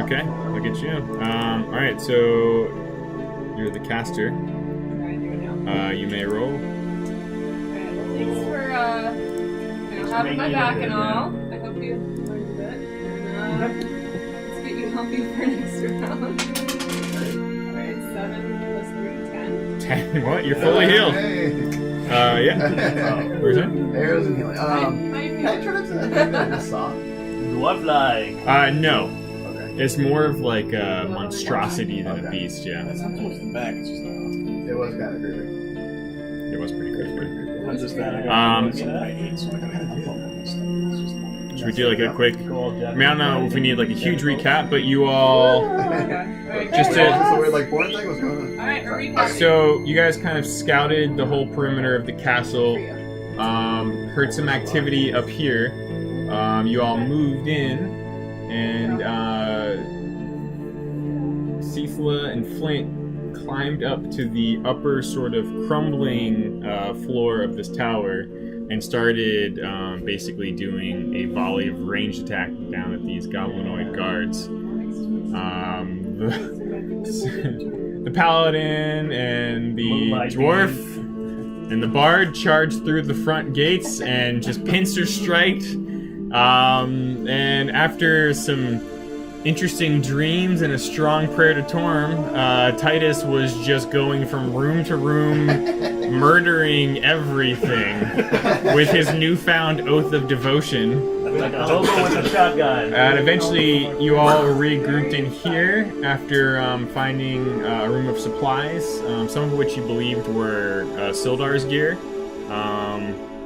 Okay, look at you. Alright, so you're the caster. You may roll. Thanks for having my back and all. I hope you learned a bit. Let's get you healthy for next round. Alright, 7 plus 3, 10. 10. What? You're fully healed. Yeah. Where's that? Arrows and healing. How you Can I turn into that saw? Dwarf-like. No. Okay. It's more of like a monstrosity than a beast, yeah. That's not towards the back, it's just It was kind of creepy. It was pretty creepy. not just that. I got I ate, so I got Should we do like a quick... I mean, I don't know if we need like a huge recap, but you all... Just Is to... this a weird like porn thing? What's going on? Alright, are we passing? So, you guys kind of scouted the whole perimeter of the castle, heard some activity up here. You all moved in, and Cethla and Flint climbed up to the upper sort of crumbling floor of this tower and started basically doing a volley of ranged attack down at these goblinoid guards. The paladin and the dwarf and the bard charged through the front gates and just pincer striked. And after some interesting dreams and a strong prayer to Torm, Titus was just going from room to room, murdering everything with his newfound oath of devotion. Like a hobo with a shotgun. And eventually, you all regrouped in here after finding a room of supplies, some of which you believed were Sildar's gear.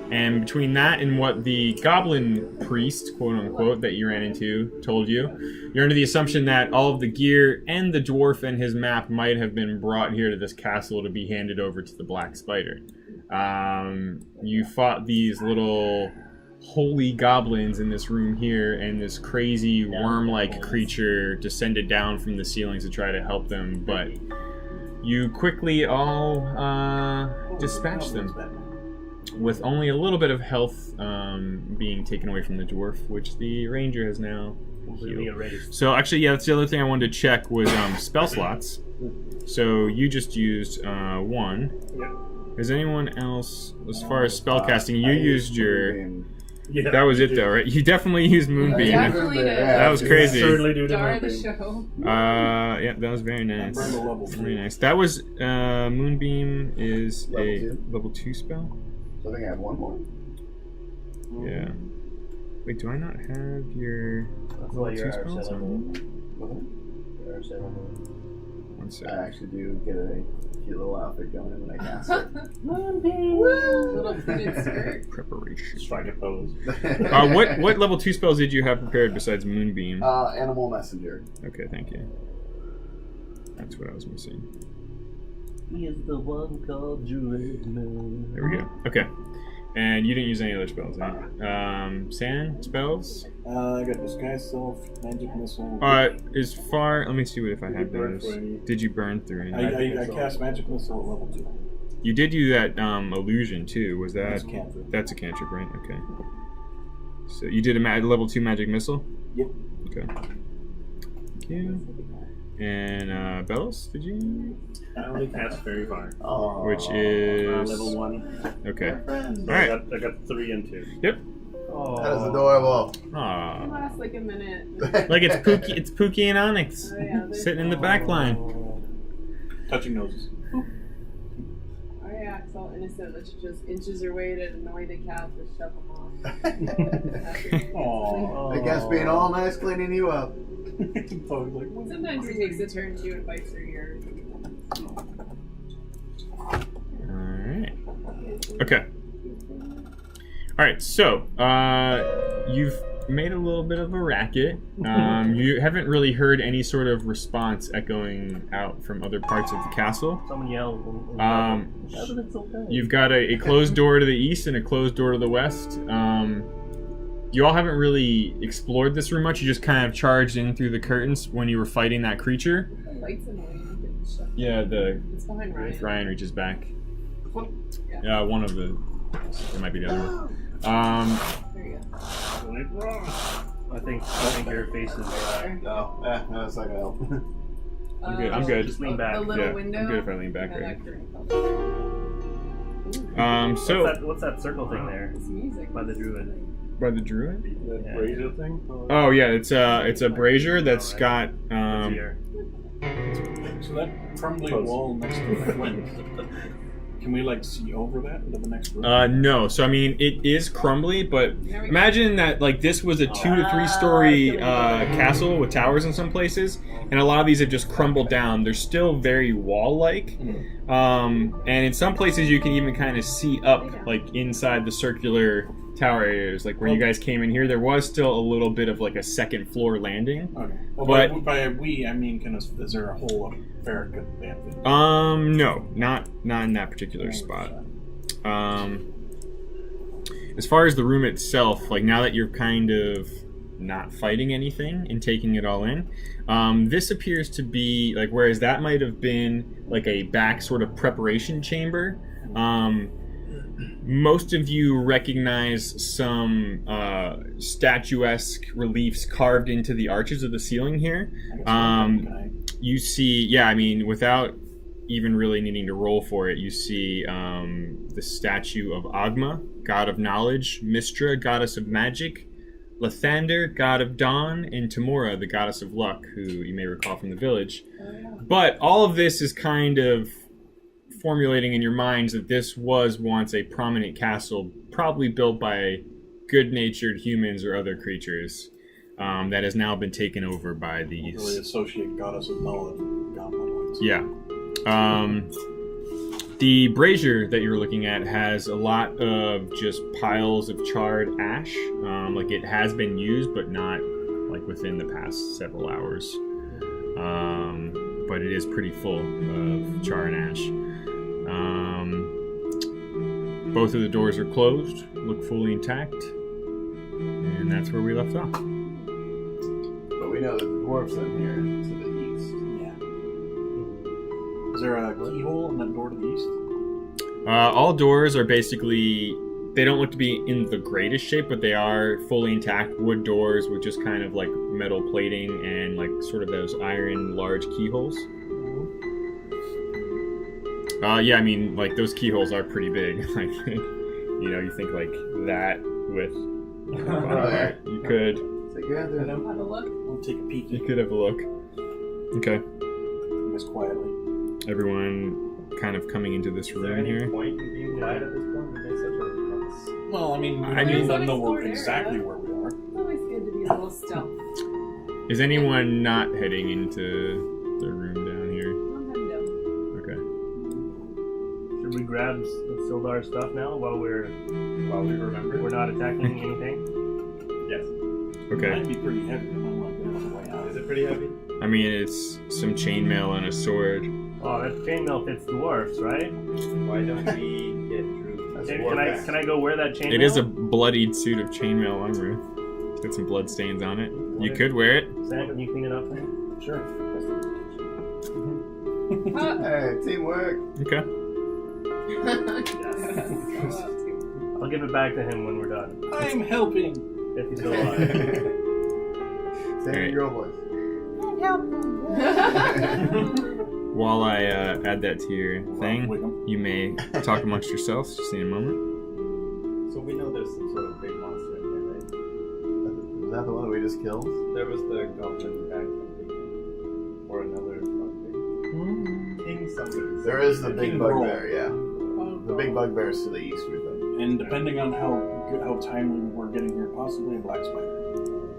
And between that and what the goblin priest, quote-unquote, that you ran into told you, you're under the assumption that all of the gear and the dwarf and his map might have been brought here to this castle to be handed over to the Black Spider. You fought these little holy goblins in this room here, and this crazy worm-like creature descended down from the ceilings to try to help them, but you quickly all dispatched them, with only a little bit of health being taken away from the dwarf, which the ranger has now healed. So actually, yeah, that's the other thing I wanted to check was spell slots. So you just used one. Is anyone else, as far as spell casting, you used your... Yeah. That was it though, right? You definitely used Moonbeam. Definitely did. That was crazy. Certainly do Star of the Moonbeam. show. Yeah, that was very nice. Very nice. That was, Moonbeam is a level 2 spell? So I think I have one more. Yeah. Wait, do I not have your level 2 spells? One sec. I actually do get a cute little outfit going when I cast it. Little fitted skirt. Preparation. Strike a pose. What level 2 spells did you have prepared besides Moonbeam? Animal Messenger. Okay, thank you. That's what I was missing. He is the one called Julian. There we go. Okay. And you didn't use any other spells, right? Sand spells? I got Disguise Self, Magic Missile. As far... Let me see if I have those. Did you burn through any? I cast Magic Missile at level 2. You did do that illusion, too. Was that... That's a cantrip. That's a cantrip, right? Okay. So you did a level 2 magic missile? Yep. Okay. Thank you. And Bellis, did you? I only cast Fairy Fire. Which is... Level 1. Okay. So Alright. I got 3 and 2. Yep. That is adorable. It Aww. lasts like a minute. Like it's Pookie and Onyx. Oh, yeah, Sitting in the back line. Touching noses. Oh yeah, it's all innocent that she just inches her way to annoy the cat to shove them off. I guess being all nice cleaning you up. Sometimes he takes a turn too and bites her ear. Alright. Okay. Alright, so, you've made a little bit of a racket. You haven't really heard any sort of response echoing out from other parts of the castle. Someone yelled. You've got a closed door to the east and a closed door to the west. You all haven't really explored this room much. You just kind of charged in through the curtains when you were fighting that creature. The light's annoying. Yeah, It's behind Ryan. Ryan reaches back. Yeah. One of the... It might be the other one. There you go. I think your face is. No, that's not gonna help. I'm good. I'm good. Just lean back. The little Yeah, window. I'm good if I lean back Yeah, right. that curtain. So What's that circle thing there? It's music. By the druid. by the druid. That Yeah. brazier thing? Oh yeah, it's a brazier that's got Here. So that crumbly wall next to the flint, can we like see over that into the next room? no. So I mean, it is crumbly, but There we go. imagine that like this was a 2 to 3 story castle with towers in some places, and a lot of these have just crumbled down. They're still very wall-like, and in some places you can even kind of see up like inside the circular tower areas. Like where you guys came in here, there was still a little bit of like a second floor landing. Okay. Well, But- by we, I mean, is there a hole up there? Could they have to- No, not in that particular spot. As far as the room itself, like now that you're kind of not fighting anything and taking it all in, this appears to be like, whereas that might have been like a back sort of preparation chamber. Most of you recognize some statuesque reliefs carved into the arches of the ceiling here. You see, yeah, I mean, without even really needing to roll for it, you see the statue of Agma, god of knowledge, Mistra, goddess of magic, Lathander, god of dawn, and Tamora, the goddess of luck, who you may recall from the village. But all of this is kind of formulating in your minds that this was once a prominent castle, probably built by good-natured humans or other creatures, that has now been taken over by these. Really associate goddess of knowledge with goblins. Yeah. The brazier that you're looking at has a lot of just piles of charred ash. Like it has been used, but not like within the past several hours. But it is pretty full of char and ash. Both of the doors are closed, look fully intact, and that's where we left off. But we know that the dwarfs in here to the east. Yeah. Is there a keyhole in that door to the east? All doors are basically, they don't look to be in the greatest shape, but they are fully intact wood doors with just kind of like metal plating and like sort of those iron large keyholes. Yeah, I mean, like those keyholes are pretty big. Like, you know, you think like that with. You could. Have a look. We'll take a peek. You could have a look. Okay. Just quietly. Everyone kind of coming into this room here. Point in being quiet at this point? We made such a mess. Well, I mean, I mean- we don't know Explored exactly area. where we are. It's always good to be a little stealth. Is anyone not heading into the room down here? Okay. Should we grab the Sildar stuff now while we remember. we're not attacking anything? Yes. It Okay. might be pretty heavy. I'm not good on the way out. Is it pretty heavy? I mean, it's some chainmail and a sword. Oh, that chainmail fits dwarfs, right? Why don't we get Drew? Can I go wear that chainmail? It is a bloodied suit of chainmail armor. It's got some blood stains on it. You could wear it. Sam, can you clean it up for me? Sure. Hey, teamwork. Okay. I'll give it back to him when we're done. I'm helping. If he's still alive. Say it in your own voice. While I add that to your thing, Wickham. you may talk amongst yourselves just in a moment. So we know there's some sort of big monster in here, right? Was that the one that we just killed? There was the goblin guy something. Or another fucking king something. There is the big King bugbear, yeah. The big bugbear is to the east, we think. And depending on how timely we're getting here, possibly a black spider.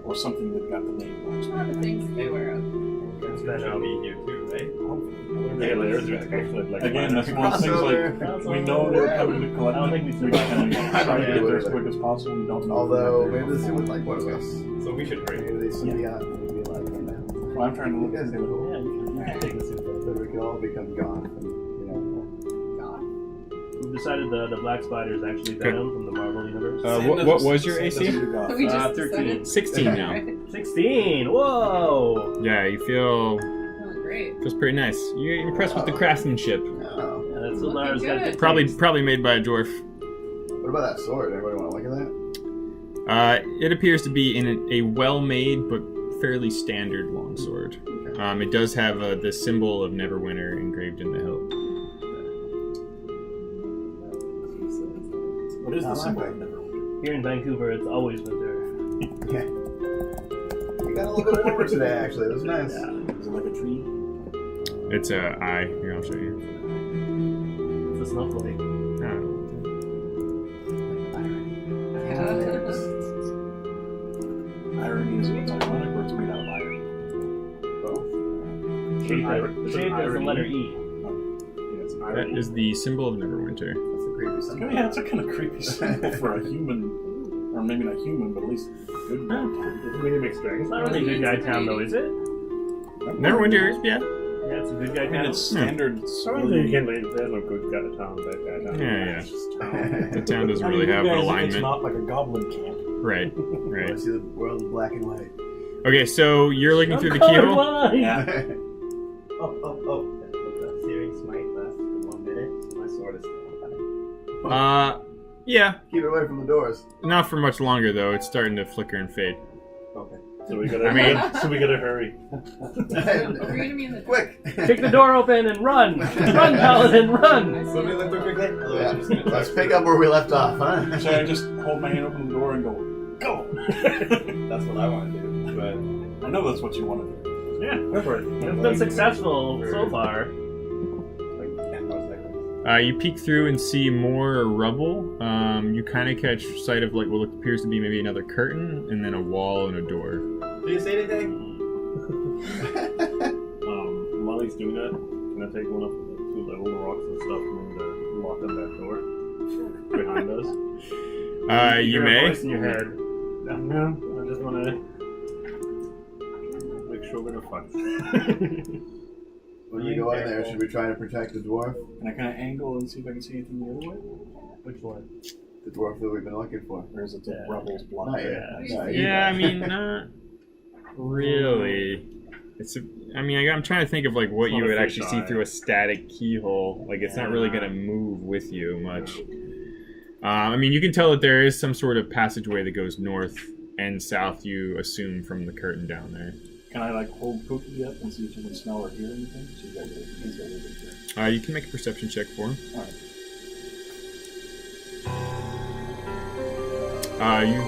Or something that got the name black A spider. lot of things to be aware of. It's gonna be here too, right? Again, that's one of the things like, we know they're coming to collect I don't think we we can try to get there as quick as possible. We don't know. Although, maybe this would like one of us. So we should hurry. Maybe they see the eye and be like, hey man, Well, I'm trying to you look guys at do it. it. Yeah, you can take this. So we can all become goth and, We've decided the black spider is actually Venom from the Marvel universe. What was your AC? We just 13. 16 now. 16! Whoa! Yeah, you feel Oh, great. feels pretty nice. You're impressed with the craftsmanship. Oh. Yeah, that's Looking Sildar's got good. good Probably taste. made by a dwarf. What about that sword? Everybody want to look at It appears to be in a well-made but fairly standard longsword. Okay. It does have the symbol of Neverwinter engraved in the hilt. What is the symbol of Neverwinter? Here in Vancouver, it's always winter. Yeah. We got a little bit warmer today, actually. It was nice. Is it like a tree? It's a eye. Here, I'll show you. It's a snowflake. Irony is it's ironic or it's made out of iron. The shape is the letter E. Yes, That is the symbol of Neverwinter. That's a creepy symbol. Yeah, it's a kind of creepy symbol for a human, or maybe not human, but at least good guy. It's medium extract. It's not really a good guy town, though, is it? Neverwinter, yeah. Yeah, it's a good guy I mean, town. it's standard. I don't think you can leave. There's no good guy town, bad guy town. Yeah. The town doesn't I mean, really you have guys, an It's alignment. not like a goblin camp. Right, I right. want to see the world in black and white. Okay, so you're looking through the I'm keyhole. colorblind. Yeah. Oh. Searing smite lasts for 1 minute. So my sword is still on fire. Yeah. Keep it away from the doors. Not for much longer though. It's starting to flicker and fade. Okay. So we gotta. I mean- we gotta hurry. Are we gonna be in the Quick! Kick the door open and run! Run, Paladin, run! Somebody look quickly. Yeah. Let's pick up where we left off, huh? So I just hold my hand open the door and go. That's what I want to do. But I know that's what you want to do. Yeah, go for it. it's been successful so far. Like 10 more seconds. You peek through and see more rubble. You kind of catch sight of like what appears to be maybe another curtain, and then a wall and a door. Do you say anything? While he's doing that, can I take one of the 2 level rocks and stuff and lock on that door behind us? You hear a may. voice in your head. No, I just want to make sure we're not fucked. When we go in there, should we try to protect the dwarf? Can I kind of angle and see if I can see anything the other way? Which one? The dwarf that we've been looking for. Or is it the Yeah. rebels Not blocking yet. it? No, Yeah, I mean, not really. I'm trying to think of like what It's you not a would fish actually see eye. through a static keyhole. Like it's not really gonna move with you much. I mean, you can tell that there is some sort of passageway that goes north and south. You assume from the curtain down there. Can I like hold Pookie up and see if you can smell or hear anything? He's got a little bit there. You can make a perception check for him. Alright. You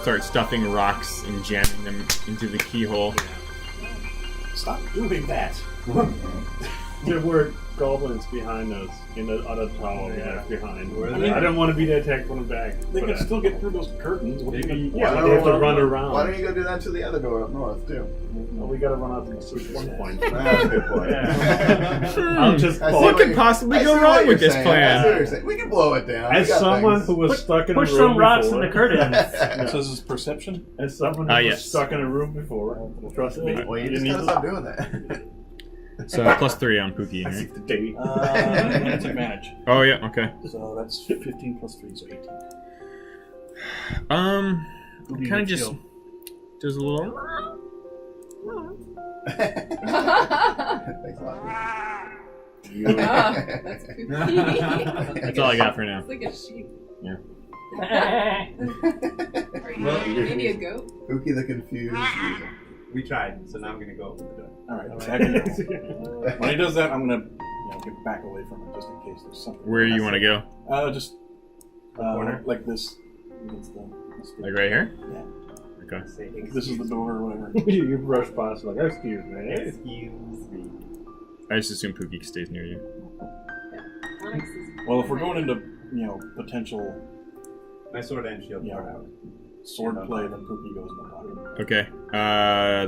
start stuffing rocks and jamming them into the keyhole. Stop doing that! There were goblins behind us in the other tower behind. I mean- I don't want to be the attack one back. They but can still get through those curtains. What do you mean? Yeah, Why but they have to don't- run around. Why don't you go do that to the other door up north, too? Well, we gotta run out to the switch at one point. That's a good point. I'll just I see pull What what could possibly I go see wrong what with you're this saying. I see what plan? you're saying. We can blow it down. As We got someone things. who was stuck in a room Push some rocks in before, the curtains. So this is perception? as someone who was Yes. stuck in a room before, trust me, Well, you just need gotta to stop doing that. So +3 on Pookie. I Right? see the day. That's advantage. Oh yeah, okay. So that's 15 plus 3, so 18. Kind of just does a little. Thanks a lot. That's creepy. That's all I got for now. It's like a sheep. Yeah. Are you maybe a goat? Pookie the confused user. We tried, so now I'm gonna go open the door. Alright, so I can go. When he does that, I'm gonna get back away from it just in case there's something. Where do you want to go? Just corner? like this. Against the Like right here? Yeah. Okay. This is the door or whatever. You brush past like, excuse me. Excuse me. I just assume Pookie stays near you. Onyx is Well, if we're going into potential My sword and shield Yeah. are out. sword play, then Pookie goes in the pocket. Okay.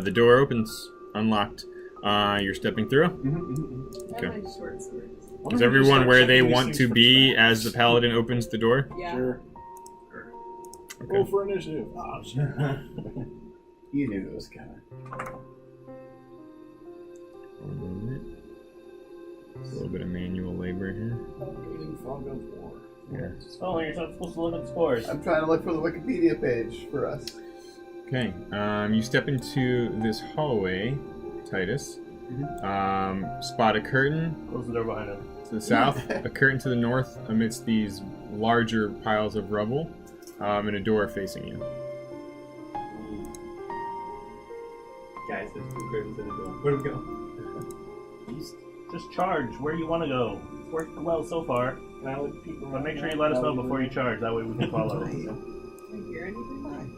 The door opens, unlocked. You're stepping through. I like short swords. Is everyone where they want to be as the paladin opens the door? Yeah. Sure. Roll for initiative. Oh, shit. You knew it was coming. One moment. A little bit of manual labor here. Yeah. Oh, you're not supposed to look at scores. I'm trying to look for the Wikipedia page for us. Okay. You step into this hallway, Titus. Spot a curtain Close the door behind him. to the south, a curtain to the north amidst these larger piles of rubble, and a door facing you. Guys, there's 2 cravens in the door. Where do we go? East. Just charge where you want to go. It's worked well so far. But make sure you let us know before you charge. That way we can follow. Can you hear anything?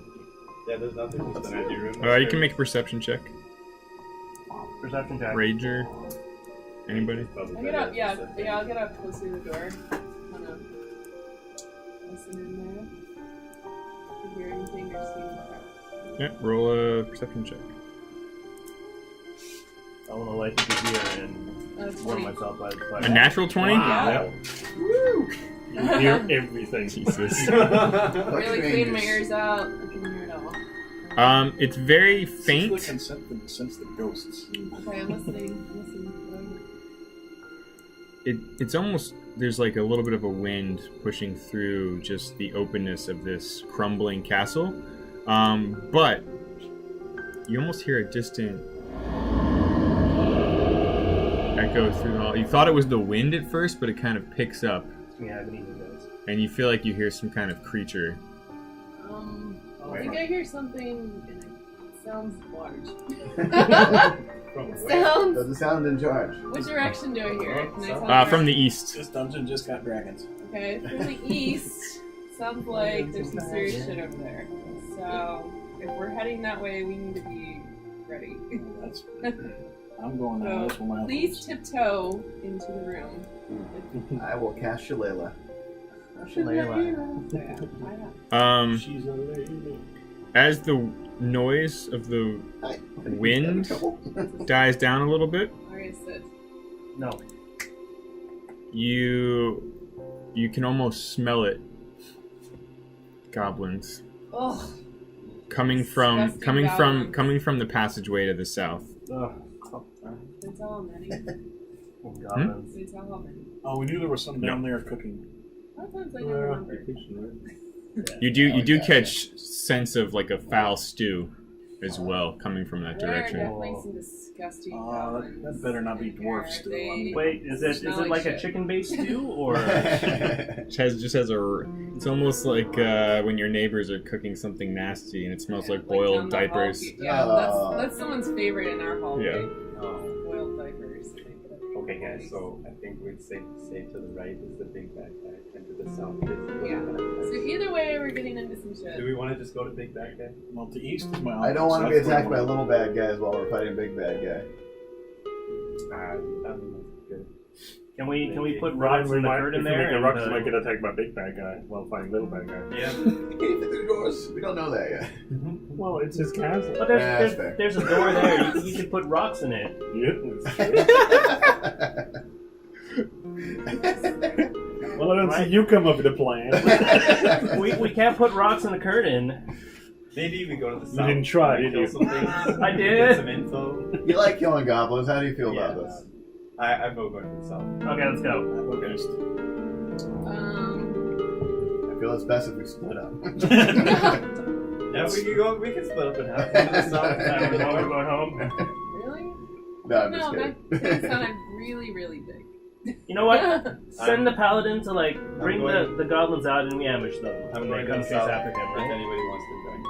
Yeah, there's nothing. Just an empty room. You can make a perception check. Perception check. Rager. Anybody? I'll get up, yeah, I'll get up close to the door. Kind of listen in there. If you hear anything or see anything. Yeah, roll a perception check. I want to light the gear and warm 20. myself by the A fire. natural 20? Yeah. You hear everything. Jesus. Really clean my ears out. I can hear it all. It's very Sense faint. the sense the ghosts. Okay, I'm listening. It's almost, there's like a little bit of a wind pushing through just the openness of this crumbling castle. But you almost hear a distant echo through the hall. You thought it was the wind at first, but it kind of picks up. Yeah, I've been eating those. And you feel like you hear some kind of creature. I think I hear something and it sounds large. From It where? sounds... Does it sound in charge? Which direction do I hear it? Can I tell From the east. This dungeon just got dragons. Okay, from the east, sounds like there's some serious shit over there. So, if we're heading that way, we need to be ready. That's. I'm going So, out. That's where my please tiptoe into the room. I will cast Shillelagh. She's a lady. As the noise of the wind dies down a little bit, Alright, sit. No. you can almost smell it. Goblins Ugh. coming from Disgusting goblins. the passageway to the south. Ugh. Can I tell how many? Goblins. Can I tell how many? Oh, we knew there was some down there cooking. Sometimes I don't remember. You do catch sense of like a foul stew as well coming from that There are direction. definitely some disgusting goblins. That better not be in dwarfs here. still. They- Wait, is it smell like a shit. chicken-based stew or? Just has a. It's almost like when your neighbors are cooking something nasty and it smells like down boiled the hall. diapers. Yeah, that's someone's favorite in our hallway. Yeah. Boiled diapers. Okay, guys, so I think we'd safe to say to the right is the big backpack, and to the south is the little Yeah. backpack. So either way, we're getting into some shit. Do we want to just go to big bad guy? Well, to east is my. I don't want to be That's where attacked by I'm little bad guys while we're fighting big bad guy. That was good. Can we put Ryan, rocks we in the might, curtain if we there? make a rock, and, we might get attacked by big bad guy while fighting little bad guy. Yeah. He fit through the doors. We don't know that yet. Well, it's his castle. But That's fair. there's a door there. You can put rocks in it. Yeah. Well, I don't see you come up with a plan. We can't put rocks in the curtain. Maybe we go to the You south. didn't try, Maybe did you? kill some things. I Get did. some info. You like killing goblins. How do you feel about Yeah. this? I vote going to the south. Okay, let's go. Okay. I feel it's best if we split up. Yeah, we can split up in half. Go to the south. We're going home. Really? No, I'm just No, kidding. that sounded really, really big. You know what? Send the paladin to like bring going- the goblins out and we ambush them. I'm They going to come the chase south after him, if right? anybody wants to join me.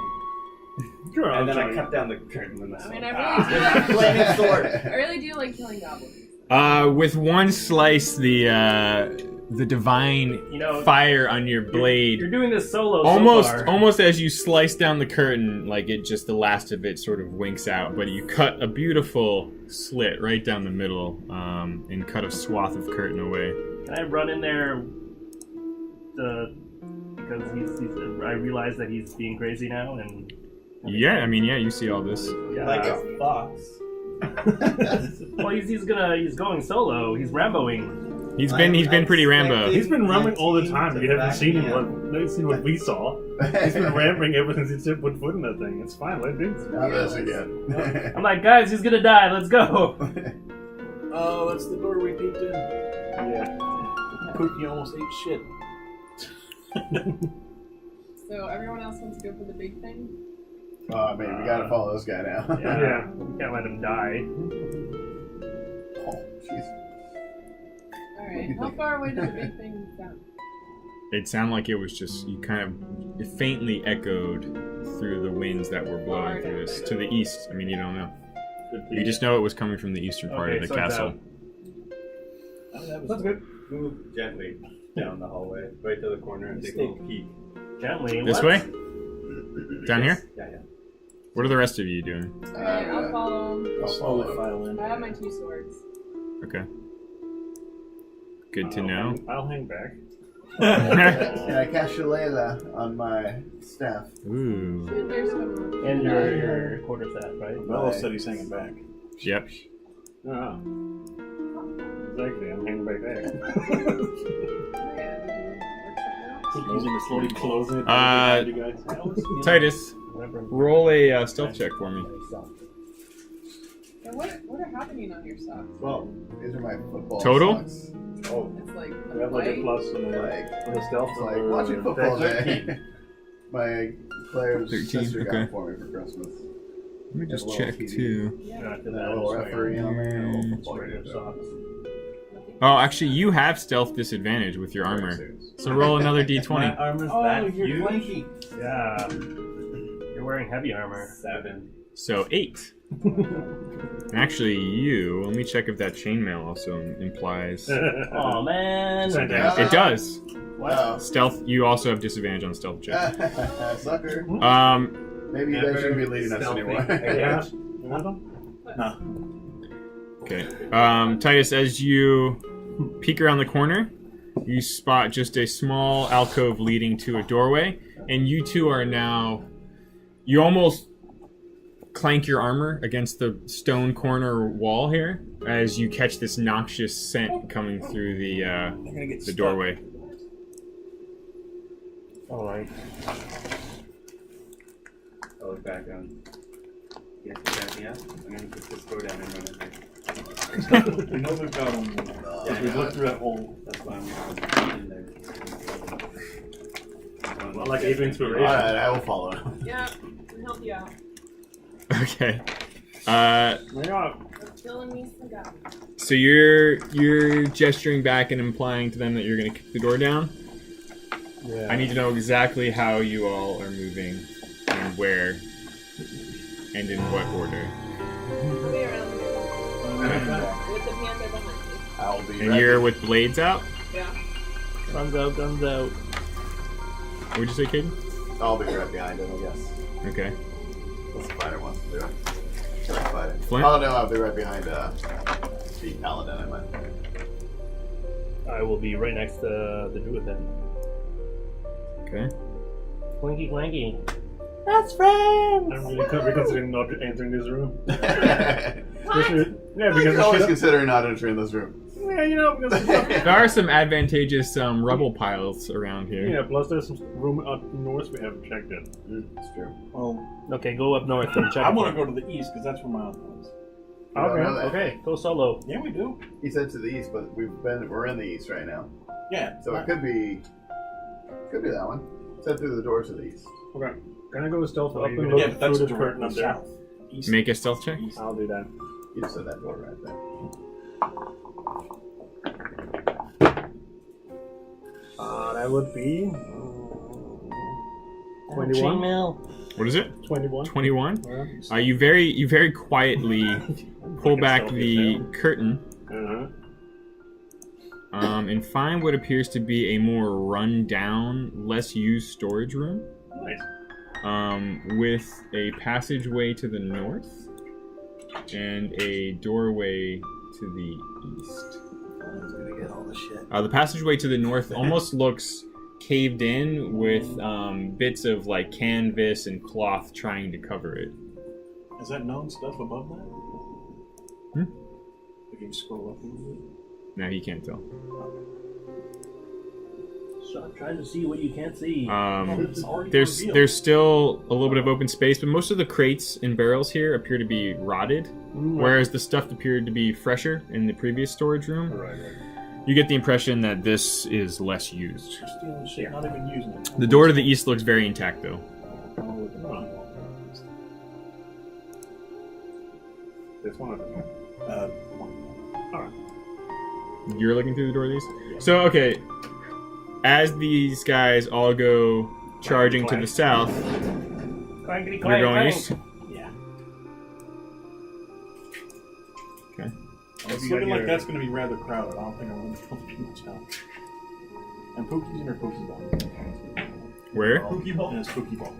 Sure, And then I I'll cut down the curtain in the I south. mean, I Flaming sword. really do like killing goblins. With one slice, the divine fire on your blade. You're doing this solo. Almost as you slice down the curtain, like the last of it sort of winks out, but you cut a beautiful slit right down the middle, and cut a swath of curtain away. Can I run in there? Because I realize that he's being crazy now, and Yeah, I mean, you see all this. yeah. Like a fox. Well, he's going solo. He's Ramboing. He's been pretty Rambo. He's been ramming all the time. You haven't seen him. You've seen what we saw. He's been ramming ever since he set put foot in that thing. It's fine. Let him. Not this again. I'm like, guys, he's gonna die. Let's go. Oh, that's the door we peeked in. Yeah. Pookie almost ate shit. So everyone else wants to go for the big thing? Oh man, we gotta follow this guy now. Yeah, we can't let him die. Oh, jeez. Alright, how far away did the big thing sound? It sounded like it was just it faintly echoed through the winds that were blowing through this to the east. I mean, you don't know. You just know it was coming from the eastern part of the castle. That's good. Move gently down the hallway, right to the corner, and take a little peek. Gently. This what? way? Down here? Yeah, yeah. What are the rest of you doing? Alright, I'll follow. I'll slowly file in. I have my 2 swords. Okay. Good to know. I'll hang back. And I cast Shillelagh on my staff. Ooh. Dude, there's some. And your quarterstaff, right? Bello said he's hanging back. Yep. Ah. Exactly, I'm hanging back there. Keep using the slowly closing it. Uh, you guys. Titus, roll a stealth check for me. Yeah, what are happening on your socks? Well, these are my football Total? socks. Oh, It's like We have like a plus on the, Like, on the stealth. it's like watching football day. My Claire's 13, sister got okay. it for me for Christmas. Let me just Little check TV. too. yeah. Yeah, I feel That little referee on there. and a little football Straight up game. socks. Oh, actually, you have stealth disadvantage with your armor. So roll another my d20. armor's Oh, that you're huge. flanky. Yeah. You're wearing heavy armor. 7. So 8. Actually, let me check if that chainmail also implies. Oh man. It does. Wow. Stealth, you also have disadvantage on stealth check. Sucker. Maybe you guys Never shouldn't be leading us stealthy. anymore. Yeah. No. Okay. Titus, as you peek around the corner, you spot just a small alcove leading to a doorway, and you two are now. You almost clank your armor against the stone corner wall here as you catch this noxious scent coming through the doorway. Alright. I'll look back on. Yes, yeah. I'm gonna put this door down and run it back. We know they've got them. Yeah, We looked through that hole. That's why I'm in there. Well, like even inspiration. Alright, I will follow. Yeah, I'll help you out. Okay. Yeah. Killing me some guys. So you're gesturing back and implying to them that you're going to kick the door down. Yeah. I need to know exactly how you all are moving and where and in what order. I'll be around here. With the panda behind me. I'll be And ready. you're with blades out? Yeah. Guns out, guns out. What would you say, Caden? I'll be right behind him, I guess. Okay. What's the fighter wants to do? Should I fight it? Flint? Oh no, I'll be right behind the paladin, I meant. I will be right next to the druid then. Okay. Clinky clanky. That's friends! I'm really considering not entering this room. What? Especially, yeah, I because can the always shit. consider not entering this room. Yeah, you know, because There are some advantageous rubble piles around here. yeah. Plus, there's some room up north we haven't checked yet. That's true. Well, Okay, go up north and check. I want to go to the east because that's where my uncle is. You don't know that. Okay, go solo. Yeah, we do. He said to the east, but we're in the east right now. Yeah. So it could be that one. Said through the door to the east. Okay. Can I go stealth up and Yeah, look Yeah, but that's through the direct curtain up there? south. East. Make a stealth check. East. I'll do that. You just said that door right there. That would be 21. Chainmail. What is it? 21. 21? You very quietly pull back the curtain Uh-huh. and find what appears to be a more run-down, less used storage room. Nice. With a passageway to the north and a doorway to the east. He's gonna get all the shit. The passageway to the north almost looks caved in with bits of like canvas and cloth trying to cover it. Is that known stuff above that? If you scroll up a little bit. Now you can't tell. Stop trying to see what you can't see. It's already There's revealed. there's still a little bit of open space, but most of the crates and barrels here appear to be rotted, whereas the stuff appeared to be fresher in the previous storage room. Right. You get the impression that this is less used. Stealing shit, not even using it. The door to the east looks very intact, though. This one. You're looking through the door to the east? So, okay. As these guys all go charging to the south, Clankety you're clank, going clank. east? Yeah. Okay. It's looking like that's going to be rather crowded. I don't think I'm going to be able to be much help. And Pookie's in her Pokeball. Where? In his Pokeball.